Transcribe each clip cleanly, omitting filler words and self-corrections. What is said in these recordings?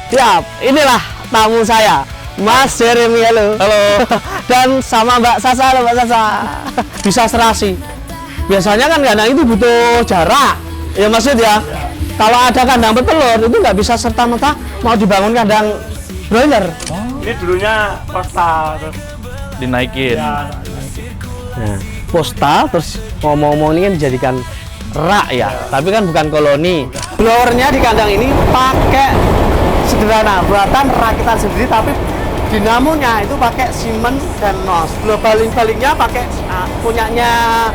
Siap, inilah tamu saya, Mas Jeremy. Halo. Halo. Dan sama Mbak Sasa. Halo Mbak Sasa. Bisa serasi. Biasanya kan kandang itu butuh jarak. Ya maksudnya, kalau ada kandang petelur itu nggak bisa serta-merta mau dibangun kandang broiler. Ini dulunya postal terus Dinaikin. ya, Nah, postal terus ngomong-ngomong ini kan dijadikan rak ya, tapi kan bukan koloni. Blowernya di kandang ini pakai sederhana, buatan rakitan sendiri, tapi dinamonya itu pakai Siemens dan NOS. Baling-balingnya pakai punyanya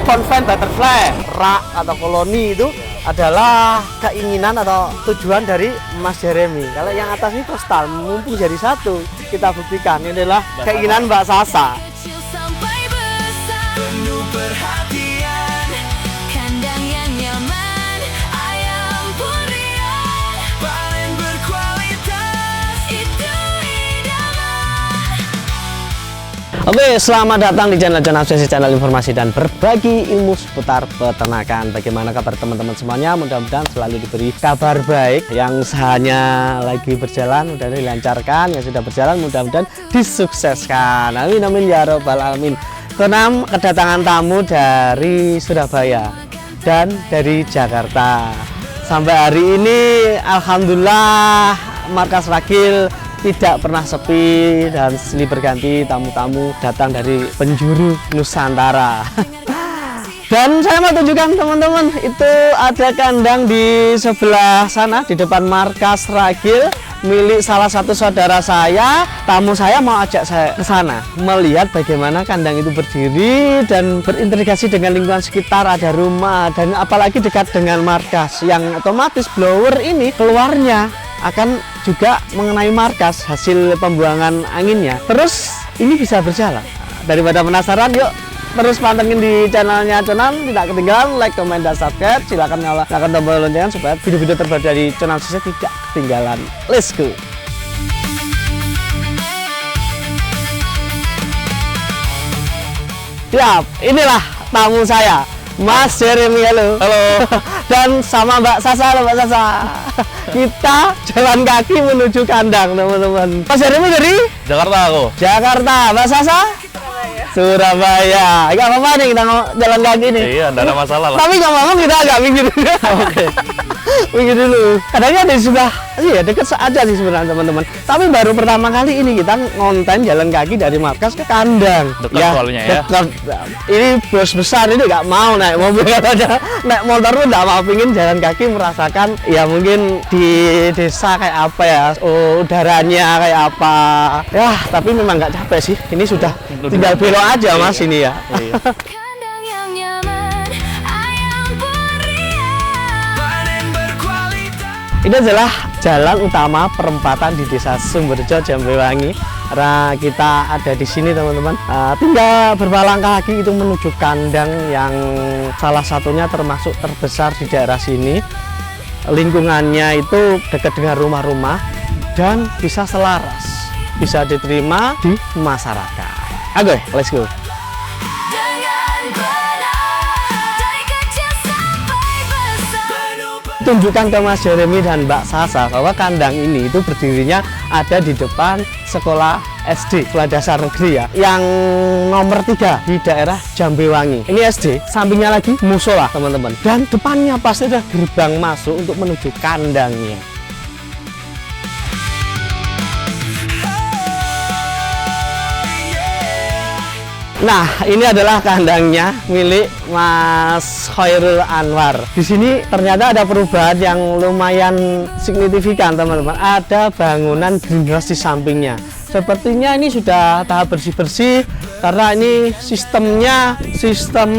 Convent Butterfly. Rak atau koloni itu adalah keinginan atau tujuan dari Mas Jeremy. Kalau yang atas ini postal, mumpung jadi satu, kita buktikan. Ini adalah keinginan Mbak Sasa. Penuh perhatian, kandang yang nyaman, ayam purian, paling berkualitas, itu idaman. Oke, selamat datang di channel Obsesi, channel informasi dan berbagi ilmu seputar peternakan. Bagaimana kabar teman-teman semuanya? Mudah-mudahan selalu diberi kabar baik. Yang usahanya lagi berjalan mudah-mudahan dilancarkan, yang sudah berjalan mudah-mudahan disukseskan. Amin amin ya robbal alamin. Keenam, kedatangan tamu dari Surabaya dan dari Jakarta. Sampai hari ini alhamdulillah markas Ragil tidak pernah sepi dan silih berganti tamu-tamu datang dari penjuru Nusantara. Dan saya mau tunjukkan teman-teman, itu ada kandang di sebelah sana di depan markas Ragil milik salah satu saudara saya. Tamu saya mau ajak saya ke sana melihat bagaimana kandang itu berdiri dan berintegrasi dengan lingkungan sekitar, ada rumah dan apalagi dekat dengan markas yang otomatis blower ini keluarnya akan juga mengenai markas hasil pembuangan anginnya. Terus ini bisa berjalan. Daripada penasaran, yuk terus pantengin di channelnya Conan, tidak ketinggalan like, comment, dan subscribe. Silakan nyalakan tombol lonceng supaya video-video terbaru dari Conan Obsesi tidak ketinggalan. Let's go. Siap, inilah tamu saya, Mas Jeremy. Halo. Halo. Dan sama Mbak Sasa. Halo Mbak Sasa. Kita jalan kaki menuju kandang teman-teman. Mas Jeremy dari Jakarta aku. Jakarta, Mbak Sasa Surabaya. Enggak apa-apa nih kita jalan kaki nih. Iya, enggak ada masalah lah. Tapi ngomong kita agak minggir. Oke. Minggir dulu. Kadangnya di sebelah, iya dekat aja sih sebenarnya teman-teman. Tapi baru pertama kali ini kita ngonten jalan kaki dari markas ke kandang. Dekat soalnya ya. Dekat. Ini bos besar ini nggak mau naik mobil aja. Naik motor pun nggak mau, pingin jalan kaki merasakan ya mungkin di desa kayak apa ya, udaranya kayak apa. Ya tapi memang nggak capek sih. Ini sudah tinggal belok aja mas ini ya. Iya. Kandang yang nyaman, ayam purian, paling berkualitas. Ini adalah jalan utama perempatan di Desa Sumberjo, Jambewangi. Karena kita ada di sini teman-teman, tinggal beberapa langkah lagi itu menuju kandang yang salah satunya termasuk terbesar di daerah sini. Lingkungannya itu dekat dengan rumah-rumah dan bisa selaras, bisa diterima di masyarakat. Oke, let's go. Dengan benar, dari kecil sampai besar. Tunjukkan ke Mas Jeremy dan Mbak Sasa bahwa kandang ini itu berdirinya ada di depan sekolah SD, sekolah dasar negeri ya, yang nomor 3 di daerah Jambewangi. Ini SD, sampingnya lagi musola teman-teman, dan depannya pasti ada gerbang masuk untuk menuju kandangnya. Nah, ini adalah kandangnya milik Mas Khairul Anwar. Di sini ternyata ada perubahan yang lumayan signifikan, teman-teman. Ada bangunan greenhouse di sampingnya. Sepertinya ini sudah tahap bersih-bersih karena ini sistemnya sistem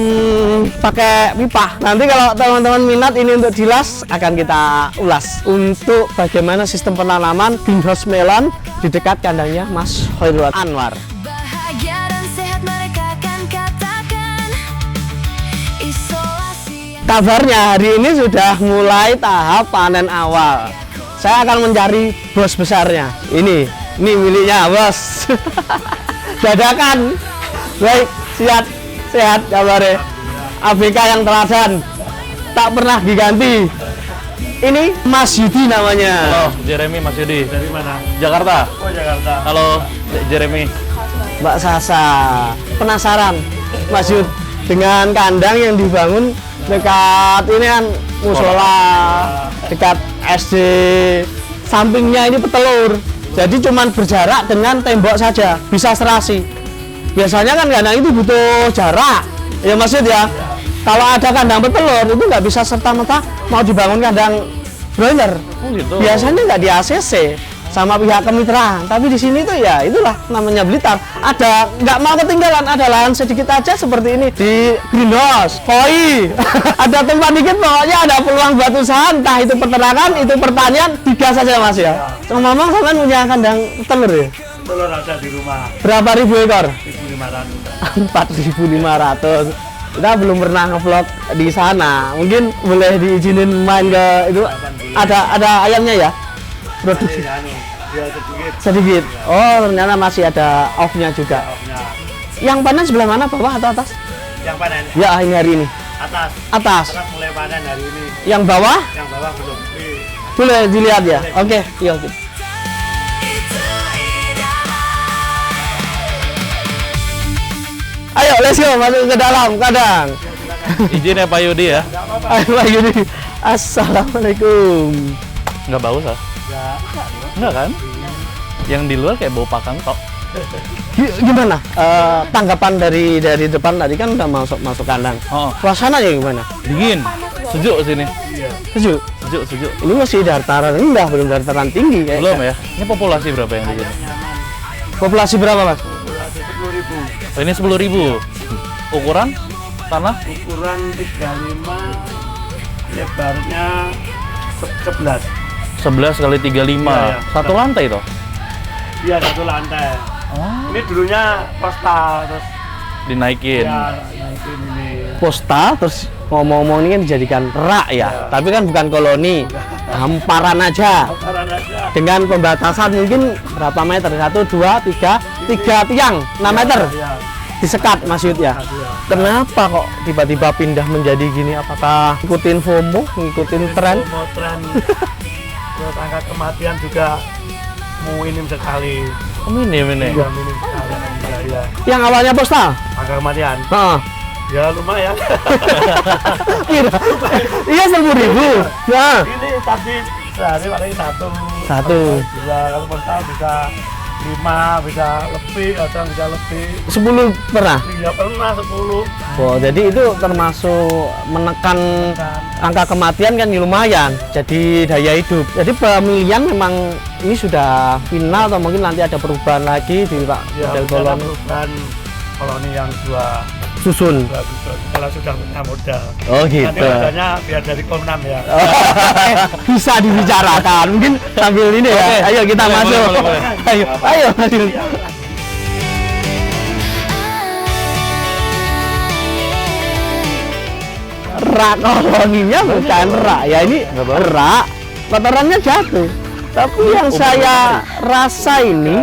pakai pipa. Nanti kalau teman-teman minat ini untuk dilas akan kita ulas untuk bagaimana sistem penanaman greenhouse melon di dekat kandangnya Mas Khairul Anwar. Bahagia dan sehat mereka akan katakan isolasi. Kabarnya hari ini sudah mulai tahap panen awal. Saya akan mencari bos besarnya. Ini miliknya bos. Dadakan. Baik, sehat kabarnya. ABK yang teladan, tak pernah diganti. Ini Mas Yudi namanya. Halo, Jeremy, Mas Yudi. Dari mana? Jakarta. Oh, Jakarta. Halo, Jeremy. Mbak Sasa. Penasaran Mas Yud dengan kandang yang dibangun dekat ini kan musola, dekat SD, sampingnya ini petelur. Jadi cuman berjarak dengan tembok saja, bisa serasi. Biasanya kan kandang itu butuh jarak, ya Mas Yud ya. Kalau ada kandang petelur itu nggak bisa serta-merta mau dibangun kandang broiler. Oh gitu. Biasanya nggak di ACC sama pihak kemitraan, tapi di sini tuh ya itulah namanya Blitar. Ada nggak mau ketinggalan, ada lahan sedikit aja seperti ini di greenhouse, koi, ada tempat dikit pokoknya ada peluang buat usaha, entah itu peternakan, itu pertanian, tiga saja Mas ya. Ngomong sama punya kandang telur ya? Telur ada di rumah. Berapa ribu ekor? 1.500. 4.500. Kita belum pernah ngevlog di sana. Mungkin boleh diizinin main ke itu. Ada ayamnya ya? Produksi Dia sedikit. sedikit. Oh, ternyata masih ada off-nya juga. Off-nya. Yang panen sebelah mana, bawah atau atas? Yang panen Ya, ini hari ini. atas. Atas. Atas mulai panen hari ini. Yang bawah Yang bawah belum. boleh dilihat ya. Oke, yuk. Ayo, let's go masuk ke dalam kandang. Izin ya Pak Yudi ya. Ayo, Pak Yudi. Assalamualaikum. Nggak bau sah? Nggak kan? Yang di luar kayak bau pakan tok. Gimana tanggapan dari depan tadi kan udah masuk kandang. Oh, Suasananya gimana? dingin. Sejuk sini. Sejuk. Sejuk. Ini masih dataran rendah, belum dataran tinggi kayak. Belum ya? Ini populasi berapa yang di sini? Populasi berapa, Mas? 10.000. Oh, ini 10.000. Ukuran tanah? Ukuran 35, lebarnya 11. 11 kali 35. Iya. Satu lantai toh? Iya, satu lantai. Oh, Ini dulunya postal, terus dinaikin. ya naikin ini. Posta, terus ngomong-ngomong ini kan dijadikan rak ya, tapi kan bukan koloni, hamparan aja. Pasaran aja. Dengan pembatasan mungkin berapa meter? 1, 2, 3, 3 tiang, 6 meter. Ya, Disekat Mas Yud ya. Kenapa kok tiba-tiba pindah menjadi gini? Apakah ngikutin FOMO, ngikutin tren? mau tren. Terus angka kematian juga minim sekali. Oh, minim ini. Iya, minim sekali. Ya. Yang awalnya postal? Angka kematian. Heeh. Ya lumayan. Iya 10.000. Nah, Ini tadi sehari paling satu. Satu. Dua, kalau postal bisa 5, bisa lebih, kadang bisa lebih. 10 pernah. Iya pernah 10. Oh, jadi itu termasuk menekan angka kematian kan lumayan. Jadi daya hidup. Jadi pemilihan memang ini sudah final atau mungkin nanti ada perubahan lagi di Pak Ya, model ada koloni perubahan koloni yang dua susun. susun. Kalau sudah punya modal. Oh Nanti gitu. modalnya biar dari Komnam ya. Bisa dibicarakan. Mungkin sambil ini ya. Oke. Ayo kita Boleh, masuk. boleh, boleh. Ayo masuk. Rak koloninya bukan rak ya, ini rak kotorannya jatuh. Tapi yang saya rasa ini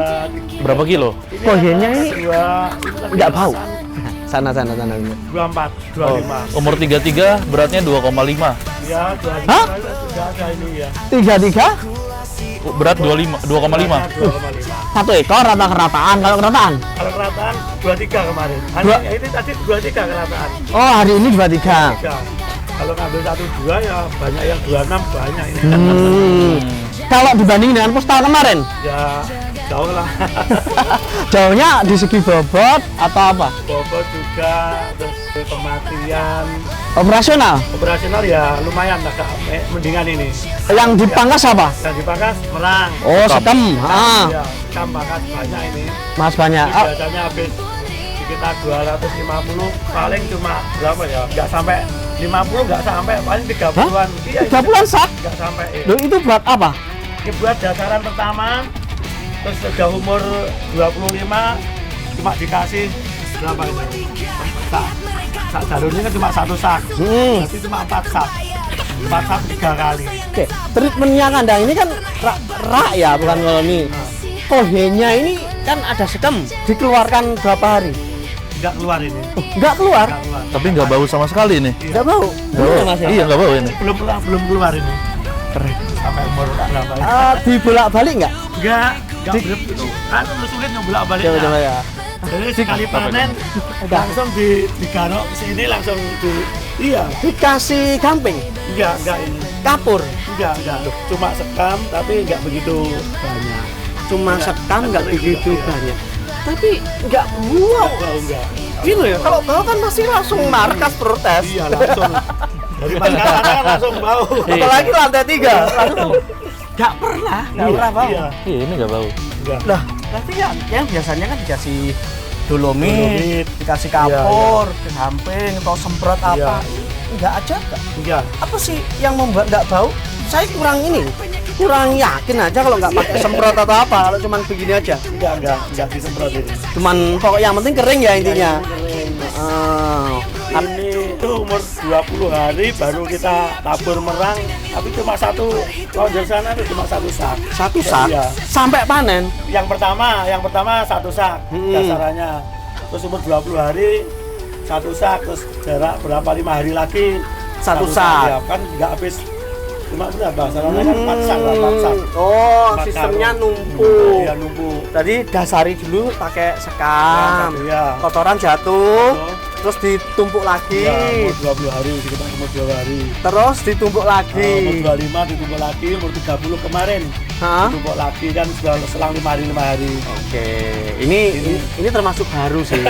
Berapa kilo? kohenya ini Dua, nggak bau. Sana. 24, 25. Umur 33, beratnya 2,5. Ya, 25 Hah? sudah ada ini ya. 33 Berat 2,5. 2,5. 2,5. satu ekor atau kerataan? Kalau kerataan? Kalau kerataan 23 kemarin. Dua- Ini tadi 23 kerataan. Oh hari ini 23. 3. Kalau ngambil 1-2 ya banyak yang 26 banyak ini. Kalau dibanding dengan postal kemarin, Ya jauh lah. jauhnya di segi bobot atau apa? Bobot juga, terus kematian. Operasional. Operasional ya lumayan agak mendingan ini. Yang dipangkas apa? Dan dipangkas merang. Oh sekem. Ya, ikan pangkas banyak ini. Mas banyak. Ini biasanya habis sekitar 250 paling cuma berapa ya? Nggak sampai 50, nggak sampai paling 30-an. Iya, 30-an sak? nggak sampai. Loh, itu buat apa? Ini buat dasaran pertama, terus sudah umur 25 cuma dikasih berapa ini? Sak jalurnya kan cuma 1 sak. Berarti cuma 4 sak. 4 sak 3 kali. Oke, treatmentnya kandang ini kan rak ya, bukan koloni. Kohenya ini kan ada sekem, dikeluarkan berapa hari? Nggak keluar ini. Nggak keluar? Nggak keluar. Tapi nggak bau sama sekali nih. Nggak bau? Bau ya, Mas ya? Iya, nggak bau ini. Belum keluar ini. sampai umur berapa ya? Dibolak-balik nggak? Enggak berep gitu. Kan sulit nyobolak balik. Coba ya. Jadi sekali panen langsung digarok ke sini langsung iya. Dikasih gamping, Enggak ini. kapur. Enggak. Cuma sekam tapi enggak begitu banyak. Cuma sekam nggak begitu banyak. Tapi nggak wow. Enggak. Gitu ya. Kalau bau kan pasti langsung markas protes. Iya langsung. Dari makanan kan langsung bau. Apalagi lantai 3. Langsung. Nggak pernah bau. Iya. Iya, ini nggak bau. Enggak. Lah, berarti yang biasanya kan dikasih dolomit, dikasih kapur, samping atau semprot apa. Enggak aja enggak. Enggak. Apa sih yang membuat enggak bau? Saya kurang yakin aja kalau nggak pakai semprot atau apa, kalau cuman begini aja. Enggak disemprot ini. Cuman pokoknya yang penting kering ya intinya. Ini itu umur 20 hari baru kita tabur merang, tapi cuma satu lonjong sana itu cuma satu sak. Satu sak Iya. sampai panen. Yang pertama satu sak dasarannya. Terus umur 20 hari satu sak, terus jarak berapa 5 hari lagi Satu sak. Ya, kan nggak habis cuma berapa? Sarannya kan 4 sak lah, 4 sak. Oh, Empat sistemnya karung. numpuk. Iya, numpuk. Tadi dasari dulu pakai sekam. Iya. Kotoran jatuh, terus ditumpuk lagi. Ya, umur 20 hari, kita umur 20 hari. Terus ditumpuk lagi. Umur 25 ditumpuk lagi, umur 30 kemarin Hah? ditumpuk lagi kan sudah selang 5 hari. Oke, ini termasuk baru sih.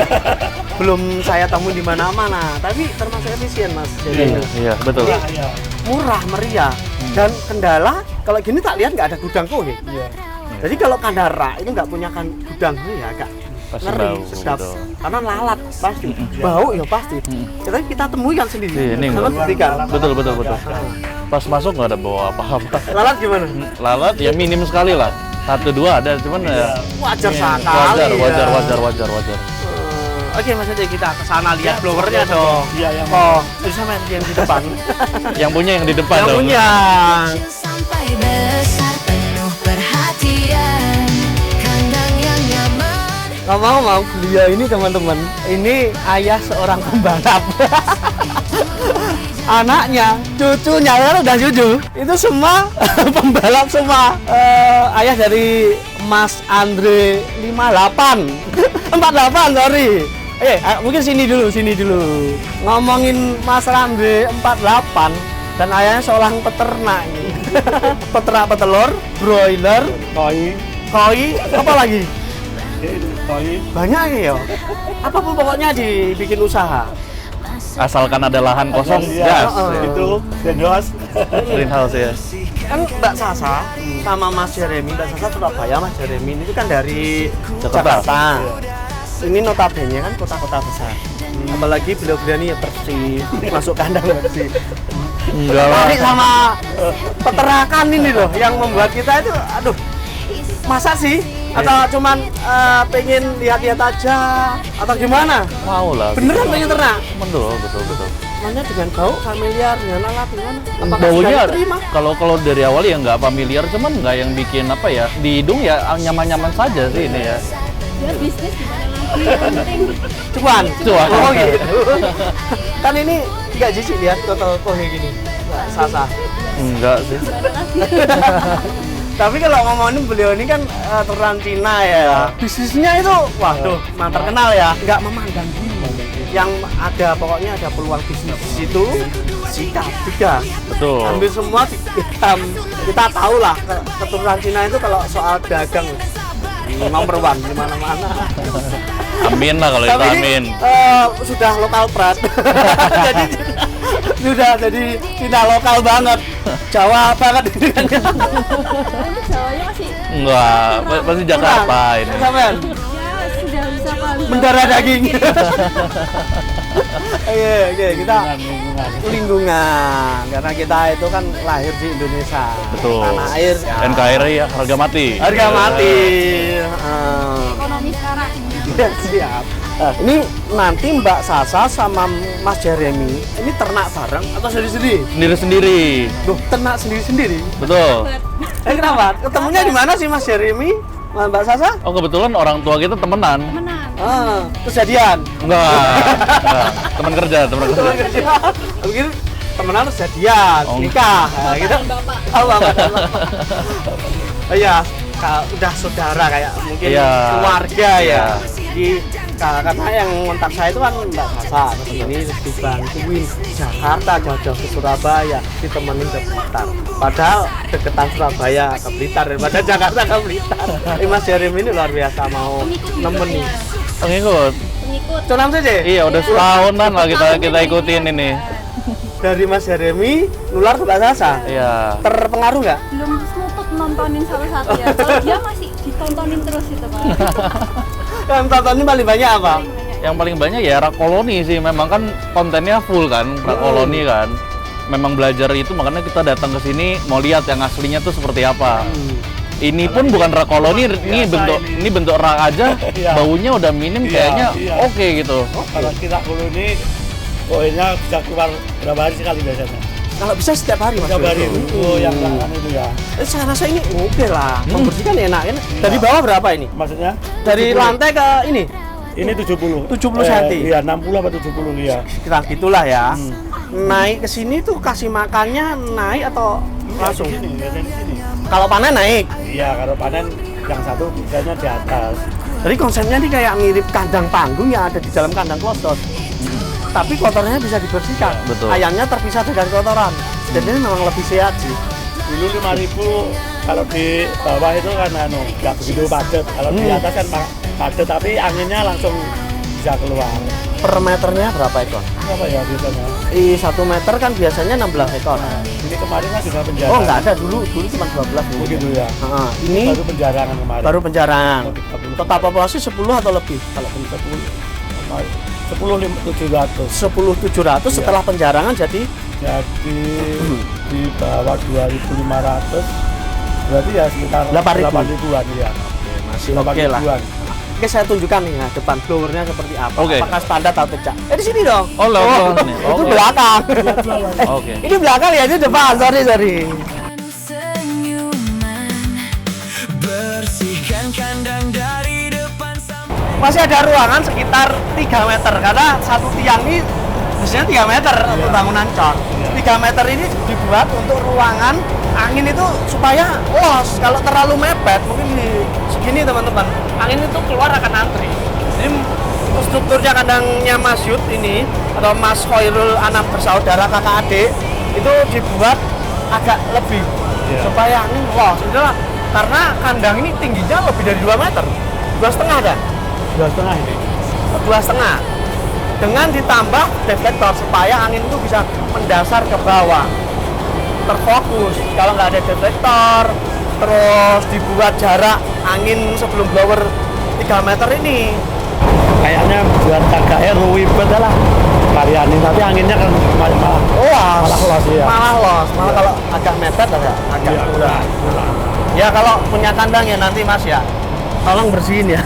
Belum saya temui di mana-mana, tapi termasuk efisien Mas. Jadi Iya, betul. Iya. murah meriah dan kendala kalau gini tak lihat nggak ada gudang kohe. Iya. Jadi kalau Kandara ini nggak punya gudang kohe ya agak Pasti ngeri, bau, sedap. betul. Karena lalat pasti, bau ya pasti. Tapi kita temui kan sendiri. Iya, ini Sama enggak. ketika Betul. Pas masuk nggak ada bau apa-apa. lalat gimana? Lalat ya minim sekali lah. 1-2 ada, cuman ya Wajar sekali. wajar. Oke Mas Ade, kita ke sana lihat blowernya dong. Iya, yang Oh, bisa main yang di depan. Yang punya yang di depan Yang dong. punya. Sampai besar penuh perhatian, kandang yang nyaman. Ngomong-ngomong, beliau ini teman-teman, ini ayah seorang pembalap. Anaknya, cucunya, kan udah cucu, itu semua pembalap semua. Ayah dari Mas Andre 58, 48, sorry. Mungkin sini dulu. Ngomongin Mas Andre 48 dan ayahnya seorang peternak ini. Peternak petelur, broiler, koi, apa lagi? koi. Banyak ya. Apapun pokoknya dibikin usaha. Asalkan ada lahan kosong, Iya, gas. itu greenhouse. Greenhouse ya. Kan Mbak Sasa sama Mas Jeremy, Mbak Sasa Surabaya, Mas Jeremy itu kan dari Jakarta. Jakarta. Ini notabene kan kota-kota besar. Apalagi beliau-beliau ini ya Persib, masuk kandang Persib. Enggak lah. Tertarik sama peternakan ini loh yang membuat kita itu aduh. Masa sih? Atau cuman pengen lihat-lihat aja atau gimana? Mau lah. Beneran pengen ternak? Betul. Makanya dengan bau familiar, dengan alat gimana? Apakah Baunya sudah diterima? kalau dari awal ya nggak familiar, cuman nggak yang bikin apa ya, di hidung ya nyaman-nyaman saja sih ini ya. Ya bisnis gimana lagi, yang penting Cuan. Cuan. Oh gitu. Kan ini nggak jijik lihat total kohe gini. Mbak Sasa. Enggak sih. Tapi kalau ngomongin beliau ini kan turunan Cina ya. Bisnisnya itu waduh, memang terkenal ya. Nggak memandang bulu. Yang ada pokoknya ada peluang bisnis di situ. Sikat tiga. Betul. Ambil semua kita tahu lah keturunan Cina itu kalau soal dagang nomor one di mana-mana. Amin lah kalau itu, Tapi amin. ini sudah lokal prat. Jadi sudah jadi Cina lokal banget. Jawa banget ini kan. Jawanya masih Enggak, pasti Jakarta ini. Sampean ya sudah bisa kali. mendarah daging. Oke, kita lingkungan karena kita itu kan lahir di Indonesia. Betul. Tanah air. NKRI ya, harga mati. Harga mati. Ekonomi sekarang. Ya, siap. Ini nanti Mbak Sasa sama Mas Jeremy ini ternak bareng atau sendiri-sendiri? Sendiri-sendiri. Loh, ternak sendiri-sendiri? Betul. Kenapa? Ketemunya di mana sih Mas Jeremy? Mbak Sasa? Oh kebetulan orang tua kita temenan. Menang. Terus jadian? Enggak. Teman kerja. Teman kerja. Begitu temenan terus jadian, Oh. nikah, nah, gitu. Bapak. Oh, bapak dan bapak. Oh, iya, udah saudara kayak mungkin Iya. keluarga ya. Iya. Di karena yang kontak saya itu kan Mbak Sasa, terus ini terus dibantuin Jakarta jauh-jauh ke Surabaya, ditemenin ke Blitar. Padahal deketan Surabaya ke Blitar daripada Jakarta ke Blitar. Mas Jeremy ini luar biasa mau nemenin. Pengikut. Pengikut. Conam saja. Iya, udah setahunan lah kita ikutin ini. Dari Mas Jeremy nular ke Mbak Sasa. Iya. Terpengaruh nggak? Belum sempat nontonin salah satu ya. Kalau dia masih ditontonin terus itu Pak. Yang tontonin paling banyak apa? Yang paling banyak ya rak koloni sih. Memang kan kontennya full kan, rak koloni kan. Memang belajar itu makanya kita datang ke sini mau lihat yang aslinya tuh seperti apa. Ini pun bukan rak koloni, ini bentuk rak aja, Iya. baunya udah minim Iya, kayaknya iya. oke gitu. Kalau kita dulu ini koinnya bisa keluar berapa hari sekali biasanya? Kalau bisa setiap hari Mas. Setiap hari. Bro. Oh, yang lakukan itu ya. Saya rasa ini oke lah. Membersihkan enak kan. Dari bawah berapa ini? Maksudnya? Dari 70. lantai ke ini? Ini 70. 70 cm. Iya, 60 apa 70 ya. Kira gitulah ya. Hmm. Naik ke sini tuh kasih makannya naik atau langsung? Di sini, biasanya di sini. Kalau panen naik. Iya, kalau panen yang satu biasanya di atas. Jadi konsepnya ini kayak mirip kandang panggung yang ada di dalam kandang klotos. Tapi kotornya bisa dibersihkan. Betul. Ayamnya terpisah dengan kotoran. Dan ini memang lebih sehat sih. Dulu 5.000 kalau di bawah itu kan nggak begitu padat. Kalau di atas kan padat tapi anginnya langsung bisa keluar. Per meternya berapa ekor? Apa ya biasanya? Di 1 meter kan biasanya 16 ekor. Ini kemarin kan sudah penjara. Oh nggak ada dulu cuma 12 dulu. Begitu ya. Nah, ini Baru penjarangan kemarin. baru penjarang. Oh, 30. Total populasi 10 atau lebih? Kalau 10.700. 10.700 setelah penjarangan jadi Jadi di bawah 2.500 berarti ya sekitar 8.000. 8.000-an ya. masih oke lah. 8.000-an. Oke, saya tunjukkan nih ya, depan blowernya seperti apa. Oke. Apakah standar atau tidak? Di sini dong. Oh, lewat nih. Itu Oke. belakang. Oke. Ini belakang ya, ini depan. Sorry. Senyuman bersihkan kandang dari depan sampai Masih ada ruangan sekitar 3 meter karena satu tiang ini biasanya 3 meter untuk bangunan cor. 3 meter ini dibuat untuk ruangan angin itu supaya los. Kalau terlalu mepet mungkin di segini teman-teman, angin itu keluar akan antri. Jadi strukturnya kandangnya Mas Yud ini atau Mas Khairul anak bersaudara kakak adik itu dibuat agak lebih supaya angin los. Itulah karena kandang ini tingginya lebih dari 2 meter, 2,5 ada. 2,5 ini. 2,5 dengan ditambah deflektor supaya angin itu bisa mendasar ke bawah terfokus. Kalau nggak ada deflektor terus dibuat jarak angin sebelum blower 3 meter ini Kayaknya buat kagaknya ribet lah kalian ini, tapi anginnya kan malah malah los ya. malah kalau agak mepet agak Iya, kurang. Ya kalau punya kandang ya nanti Mas ya tolong bersihin ya.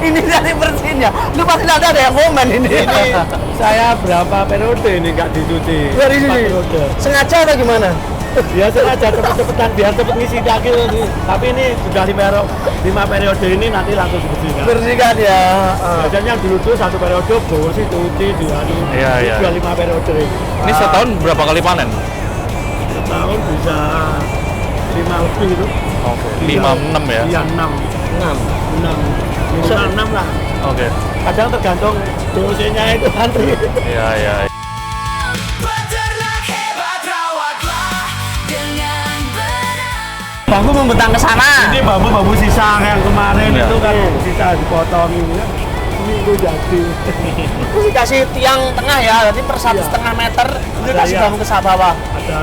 Ini dari bersihin ya. Lu pasti nanti ada yang komen ini. Ini saya berapa periode ini nggak dicuci? Dari sini. 4 periode. Sengaja atau gimana? Biasa aja cepet-cepetan biar cepet ngisi daging ini. Tapi ini sudah 5 periode ini nanti langsung dibersihkan. Bersihkan ya. Biasanya dulu tuh 1 periode bersih cuci dianu. Iya, iya. Dua 5 periode ini. Ini setahun berapa kali panen? Setahun bisa 5 lebih itu. Oke. 5-6 ya. Iya 6. 6 lah. Oke. Kadang tergantung dosenya itu antri. Iya. peternak hebat rawatlah dengan benar. Bambu membentang ke sana. Ini bambu sisa yang kemarin Iya. itu kan sisa dipotong ini kan. Ini itu jadi. Terus dikasih tiang tengah ya, jadi per 1,5 meter itu Ada, kasih iya. bambu ke bawah. Ada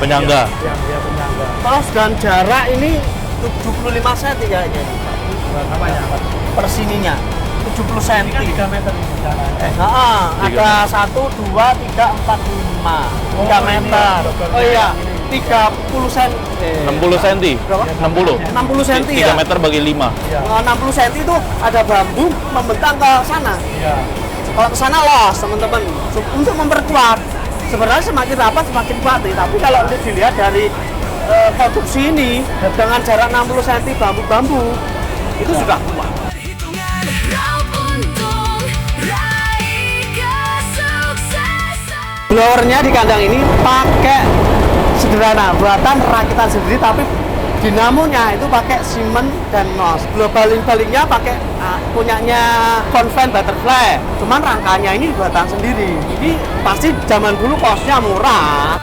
Penyangga. yang dia penyangga. Terus dan jarak ini 75 cm kayaknya. Apa ya? Per sininya 70 cm. Ini kan 3 meter ini jalan. Ada 1, 2, 3, 4, 5. 3 meter. Oh iya, 30 cm. 60 cm. Berapa? 60. 60 cm 3 ya. meter bagi 5. 60 cm itu ada bambu membentang ke sana. Iya. Kalau ke sana los, teman-teman. Untuk memperkuat. Sebenarnya semakin rapat semakin kuat, tapi kalau dilihat dari konstruksi ini dengan jarak 60 cm bambu-bambu itu sudah kuat. Perhitungan raup untung raih kesuksesan. blowernya di kandang ini pakai sederhana, buatan rakitan sendiri, tapi dinamonya itu pakai Siemens dan NOS. Baling-balingnya pakai punyanya Convan Butterfly. Cuman rangkanya ini buatan sendiri. Ini pasti zaman dulu kosnya murah.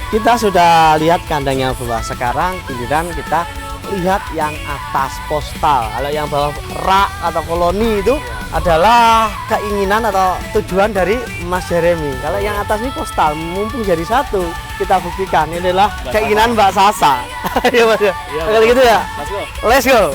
Kita sudah lihat kandang yang bawah. Sekarang giliran kita lihat yang atas, postal. Kalau yang bawah rak atau koloni itu adalah keinginan atau tujuan dari Mas Jeremy. Kalau yang atas ini postal, mumpung jadi satu, kita buktikan ini adalah keinginan Mbak Sasa. Iya Mas ya. Kalau gitu ya. Let's go.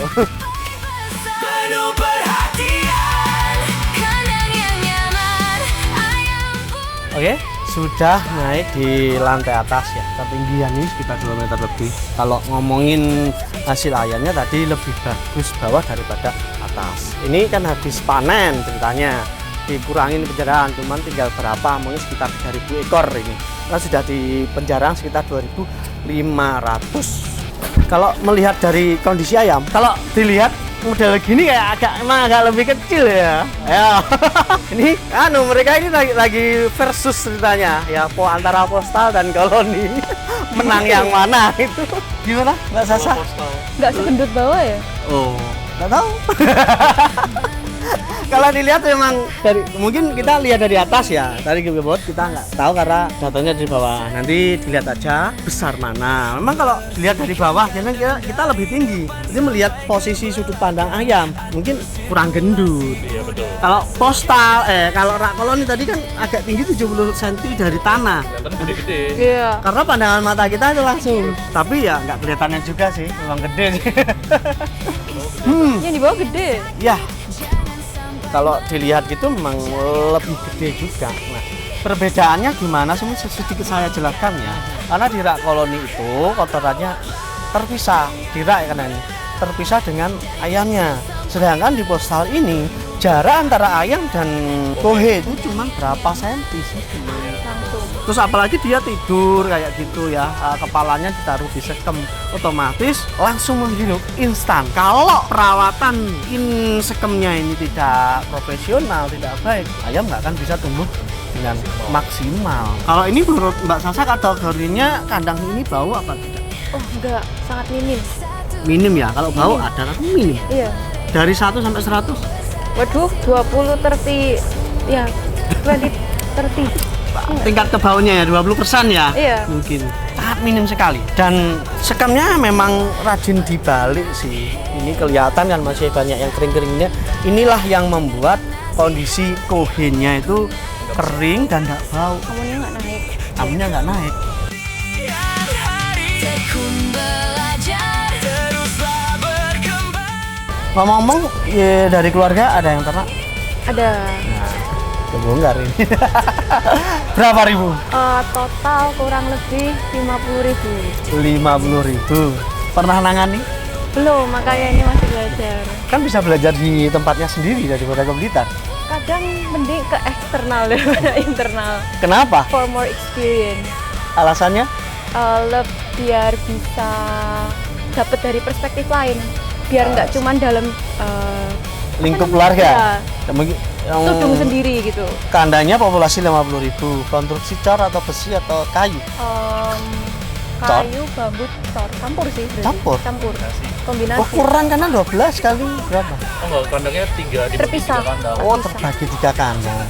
Oke, sudah naik di lantai atas ya. Ketinggian ini sekitar 2 meter lebih. Kalau ngomongin hasil ayamnya tadi lebih bagus bawah daripada atas. Ini kan habis panen ceritanya. Dikurangin penjarahan, cuman tinggal berapa? Mungkin sekitar 3.000 ekor ini. Karena sudah di penjarahan sekitar 2.500. Kalau melihat dari kondisi ayam, kalau dilihat model gini kayak agak lebih kecil ya. Ya. Ini mereka ini lagi versus ceritanya ya, antara postal dan koloni. Menang yang mana itu? Gimana Mbak Sasa? Nggak segendut bawah ya? Oh, nggak tahu. Kalau dilihat memang dari, mungkin kita lihat dari atas ya, dari Gbot kita nggak tahu karena datanya di bawah. Nanti dilihat aja besar mana. Memang kalau dilihat dari bawah kita lebih tinggi. Jadi melihat posisi sudut pandang ayam mungkin kurang gendut. Iya betul. Kalau postal, kalau rak koloni tadi kan agak tinggi 70 cm dari tanah. Kelihatan gede-gede. Iya. Karena pandangan mata kita itu langsung. Tapi ya nggak kelihatannya juga sih, memang gede sih. Yang di bawah gede. Ya. Kalau dilihat gitu memang lebih gede juga. Nah, perbedaannya gimana sih? Sedikit saya jelaskan ya. Karena di rak koloni itu kotorannya terpisah, di rak kan ini terpisah dengan ayamnya. Sedangkan di postal ini jarak antara ayam dan kohe itu cuma berapa senti sih? Langsung. Terus apalagi dia tidur kayak gitu ya, kepalanya ditaruh di sekem, otomatis langsung menghirup instan. Kalau perawatan sekemnya ini tidak profesional, tidak baik, ayam nggak akan bisa tumbuh dengan maksimal. Kalau ini menurut Mbak Sasa kategorinya kandang ini bau apa tidak? Oh enggak, sangat minim. Minim ya, kalau bau ada tapi minim. Iya. Dari 1 sampai 100? Waduh, 20, 30, ya 20, 30. Tingkat kebaunya ya 20% ya? Iya. Mungkin sangat minim sekali. Dan sekamnya memang rajin dibalik sih. Ini kelihatan kan masih banyak yang kering-keringnya. Inilah yang membuat kondisi kohenya itu kering dan tidak bau. Amunnya nggak naik. Amunnya nggak naik. Ngomong-ngomong ya, dari keluarga ada yang ternak? Ada. Kebongkar ini. Berapa ribu? Total kurang lebih 50.000. 50.000. Pernah nangani? Belum, makanya ini masih belajar. Kan bisa belajar di tempatnya sendiri daripada ke Blitar. Kadang mending ke eksternal daripada internal. Kenapa? For more experience. Alasannya? Biar bisa dapat dari perspektif lain. Biar nggak cuman dalam Lingkup keluarga. tudung sendiri gitu. Kandangnya populasi 50.000. Konstruksi cor atau besi atau kayu? Kayu, bambu, cor, campur sih. Campur? Campur. Kombinasi. Oh kurang karena 12 kali berapa? Oh enggak, kandangnya 3 Terpisah. kandang. Oh terbagi 3 kandang.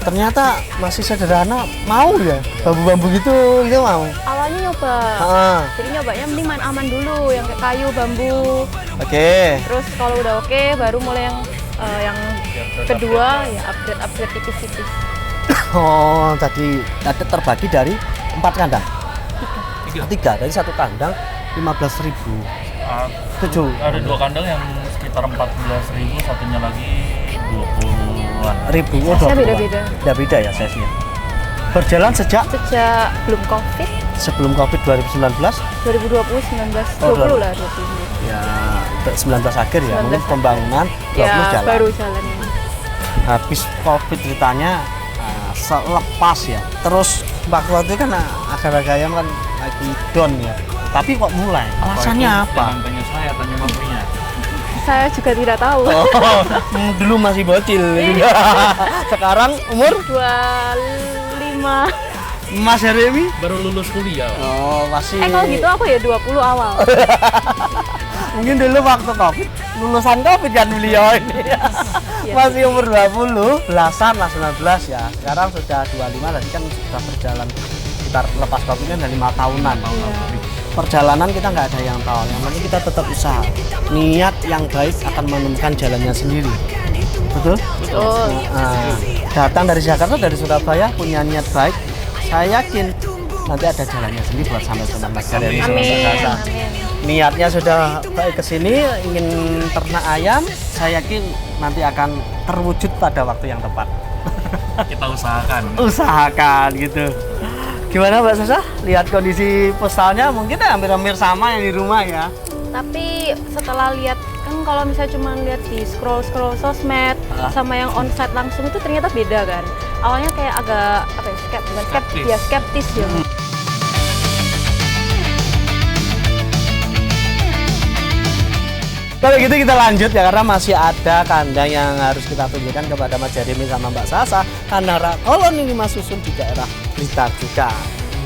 Ternyata masih sederhana, mau ya? Bambu-bambu gitu mau? Awalnya nyoba. Jadi nyobanya mending main aman dulu, yang kayak kayu, bambu. Oke. Terus kalau udah oke, baru mulai yang kedua ya upgrade tipis-tipis. Oh, tadi ada terbagi dari 4 kandang. 3 dari 1 kandang 15.000. 7. Ada 2 kandang yang sekitar 14.000, satunya lagi 20-an. Ribu. Oh, Size-nya 20-an. beda-beda. Beda-beda ya size-nya. Berjalan sejak Belum COVID, sebelum Covid 2019 2020, 19, Oh, 20 lah, 20. ya 19 akhir ya, 19 mungkin pembangunan 20 Ya, jalan. baru jalan ini. Habis Covid ceritanya selepas ya. Terus waktu itu kan harga ayam kan lagi down ya. Tapi kok mulai? Alasannya apa? Jangan tanya saya, tanya pabrinya. Saya juga tidak tahu. Dulu masih bocil. Sekarang umur 25. Mas Heremi? Baru lulus kuliah. Oh, masih. Kalau gitu aku ya 20 awal. Mungkin dulu waktu Covid, lulusan Covid kan beliau ini. Masih umur 20, belasan lah 19 ya. Sekarang sudah 25, tadi kan sudah berjalan sekitar lepas Covid kan 5 tahunan. Perjalanan kita nggak ada yang tahu, yang penting kita tetap usaha. Niat yang baik akan menemukan jalannya sendiri. Betul? Betul. Nah, datang dari Jakarta, dari Surabaya, punya niat baik, saya yakin nanti ada jalannya sendiri buat sampai ke Mas Galeri. Amin. Amin. Niatnya sudah baik ke sini, ingin ternak ayam, saya yakin nanti akan terwujud pada waktu yang tepat. Kita usahakan. Usahakan gitu. Gimana Mbak Sasa? Lihat kondisi postalnya mungkin hampir-hampir sama yang di rumah ya. Tapi setelah lihat kan kalau misalnya cuma lihat di scroll sosmed sama yang onsite langsung itu ternyata beda kan. Awalnya kayak agak apa ya, skeptis ya. Kalau gitu kita lanjut ya, karena masih ada kandang yang harus kita tunjukkan kepada Mas Jeremy sama Mbak Sasa, karena koloni 5 susun di daerah Blitar juga.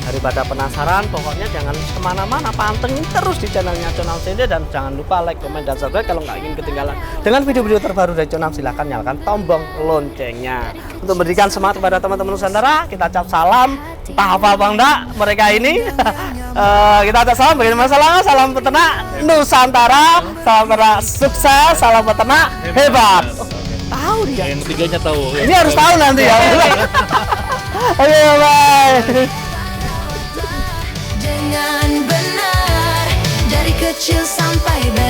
Daripada penasaran, pokoknya jangan kemana-mana, pantengin terus di channelnya Conam CD, dan jangan lupa like, komen, dan subscribe kalau nggak ingin ketinggalan dengan video-video terbaru dari Conam. Silahkan nyalakan tombol loncengnya. Untuk memberikan semangat kepada teman-teman Nusantara, kita ucap salam. Entah hafal apa enggak mereka ini. Kita ucap salam bagi masalah, salam peternak Nusantara, salam peternak sukses, salam peternak hebat. Tahu dia. Yang ketiganya tahu. Ini harus tahu nanti ya. Oke, bye. Dengan benar dari kecil sampai besar.